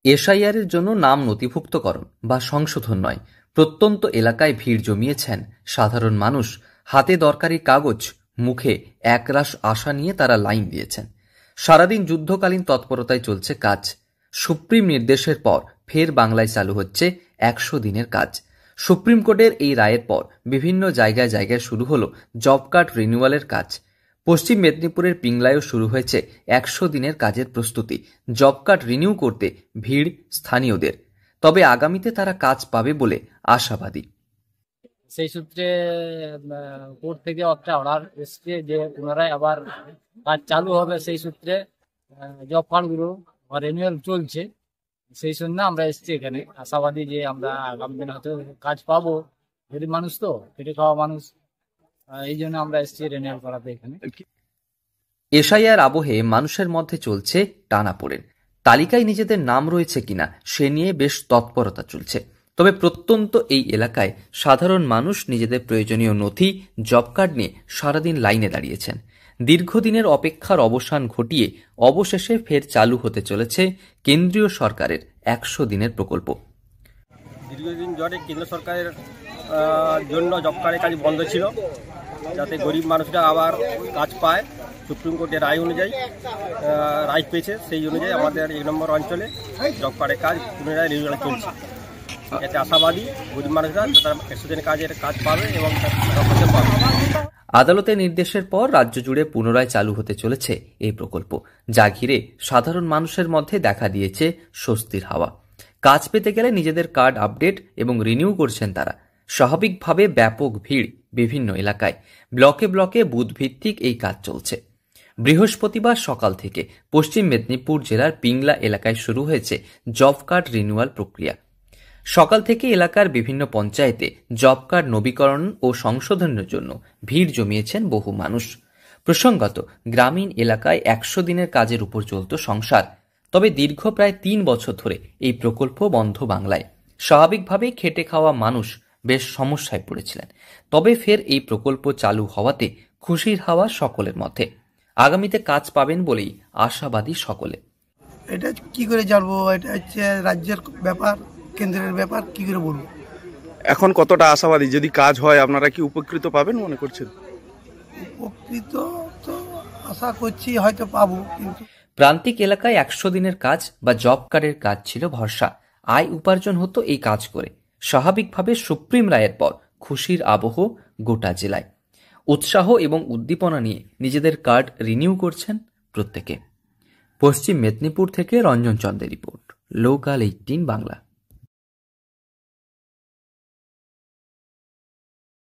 এসআইআরের জন্য নাম নথিভুক্তকরণ বা সংশোধন নয়, প্রত্যন্ত এলাকায় ভিড় জমিয়েছেন সাধারণ মানুষ। হাতে দরকারি কাগজ, মুখে একরাশ আশা নিয়ে তারা লাইন দিয়েছেন। সারাদিন যুদ্ধকালীন তৎপরতায় চলছে কাজ। সুপ্রিম নির্দেশের পর ফের বাংলায় চালু হচ্ছে 100 দিনের কাজ। সুপ্রিম কোর্টের এই রায়ের পর বিভিন্ন জায়গায় জায়গায় শুরু হলো জব কার্ড রিনিউয়ালের কাজ। পশ্চিম মেদিনীপুরের পিংলায়ও শুরু হয়েছে 100 দিনের কাজের প্রস্তুতি। জব কার্ড রিনিউ করতে ভিড় স্থানীয়দের, তবে আগামীতে তারা কাজ পাবে বলে আশাবাদী। সেই সূত্রে কোর্ট থেকে একটা অর্ডার এসছে যে পুনরায় আবার কাজ চালু হবে। সেই সূত্রে জব কার্ডগুলো রিনিউয়াল চলছে। সেই জন্য আমরা এসছি এখানে আশাবাদী যে আমরা আগামী দিনে হয়তো কাজ পাবো। গরিব মানুষ তো, খেটে খাওয়া মানুষ, এই জন্য আমরা এসছি রিনিউয়াল করাতে এখানে। এসআইআর আবহে মানুষের মধ্যে চলছে টানাপোড়েন। তালিকায় নিজেদের নাম রয়েছে কিনা সে নিয়ে বেশ তৎপরতা চলছে। তবে প্রত্যন্ত এই এলাকায় সাধারণ মানুষ নিজেদের প্রয়োজনীয় নথি, জব কার্ড নিয়ে সারাদিন লাইনে দাঁড়িয়েছেন। দীর্ঘদিনের অপেক্ষার অবসান ঘটিয়ে অবশেষে ফের চালু হতে চলেছে কেন্দ্রীয় সরকারের 100 দিনের প্রকল্প। দীর্ঘদিন ধরে কেন্দ্র সরকারের জন্য জব কার্ডের কাজ বন্ধ ছিল, যাতে গরিব মানুষরা আবার কাজ পায়। সুপ্রিম কোর্টের রায় অনুযায়ী রায় পেয়েছে, সেই অনুযায়ী আমাদের 1 নম্বর অঞ্চলে জব কার্ডের কাজ পুনরায় রিনিউয়াল চলছে। এতে আশাবাদী গরিব মানুষরা তারা 100 দিনের কাজের কাজ পাবে এবং পাবে। আদালতের নির্দেশের পর রাজ্য জুড়ে পুনরায় চালু হতে চলেছে এই প্রকল্প, যা ঘিরে সাধারণ মানুষের মধ্যে দেখা দিয়েছে স্বস্তির হাওয়া। কাজ পেতে গেলে নিজেদের কার্ড আপডেট এবং রিনিউ করছেন তারা। স্বাভাবিকভাবে ব্যাপক ভিড় বিভিন্ন এলাকায়। ব্লকে ব্লকে বুথভিত্তিক এই কাজ চলছে। বৃহস্পতিবার সকাল থেকে পশ্চিম মেদিনীপুর জেলার পিংলা এলাকায় শুরু হয়েছে জব কার্ড রিনিউয়াল প্রক্রিয়া। সকাল থেকে এলাকার বিভিন্ন পঞ্চায়েতে জব কার্ড নবীকরণ ও সংশোধনের জন্য ভিড় জমিয়েছেন বহু মানুষ। প্রসঙ্গত, গ্রামীণ এলাকায় 100 দিনের কাজের উপর চলত সংসার। তবে দীর্ঘ প্রায় 3 বছর ধরে এই প্রকল্প বন্ধ বাংলায়। স্বাভাবিকভাবেই খেটে খাওয়া মানুষ বেশ সমস্যায় পড়েছিলেন। তবে ফের এই প্রকল্প চালু হওয়াতে খুশির হাওয়া সকলের মধ্যে। আগামীতে কাজ পাবেন বলেই আশাবাদী সকলে। এটা কি করে জানবো? এটা হচ্ছে রাজ্যের ব্যাপার, কেন্দ্রের ব্যাপার, কি করে বলবো? এখন কতটা আশাবাদী, যদি কাজ হয় আপনারা কি উপকৃত পাবেন মনে করছেন? উপকৃত তো আশা করছি হয়তো পাবো, কিন্তু প্রান্তিক এলাকায় 100 দিনের কাজ বা জব কার্ডের কাজ ছিল ভরসা। আয় উপার্জন হতো এই কাজ করে। স্বাভাবিকভাবে সুপ্রিম রায়ের পর খুশির আবহ গোটা জেলায়। উৎসাহ এবং উদ্দীপনা নিয়ে নিজেদের কার্ড রিনিউ করছেন প্রত্যেকে। পশ্চিম মেদিনীপুর থেকে রঞ্জন চন্দ্রের রিপোর্ট, লোকাল 18 বাংলা।